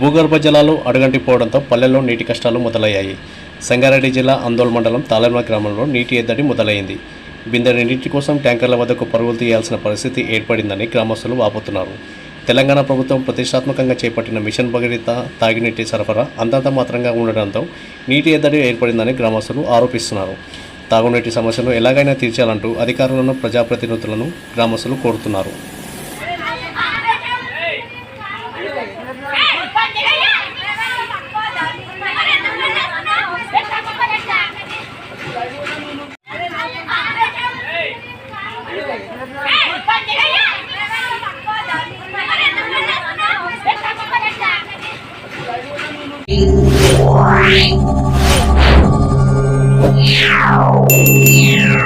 భూగర్భ జలాలు అడుగంటిపోవడంతో పల్లెల్లో నీటి కష్టాలు మొదలయ్యాయి. సంగారెడ్డి జిల్లా అందోల్ మండలం తాళర్మ గ్రామంలో నీటి ఎద్దడి మొదలైంది. బిందెడి నీటి కోసం ట్యాంకర్ల వద్దకు పరుగులు తీయాల్సిన పరిస్థితి ఏర్పడిందని గ్రామస్తులు వాపోతున్నారు. తెలంగాణ ప్రభుత్వం ప్రతిష్టాత్మకంగా చేపట్టిన మిషన్ భగీరథ తాగినీటి సరఫరా అంతంత మాత్రంగా ఉండడంతో నీటి ఎద్దడి ఏర్పడిందని గ్రామస్తులు ఆరోపిస్తున్నారు. తాగునీటి సమస్యను ఎలాగైనా తీర్చాలంటూ అధికారులను, ప్రజాప్రతినిధులను గ్రామస్తులు కోరుతున్నారు. Yeah.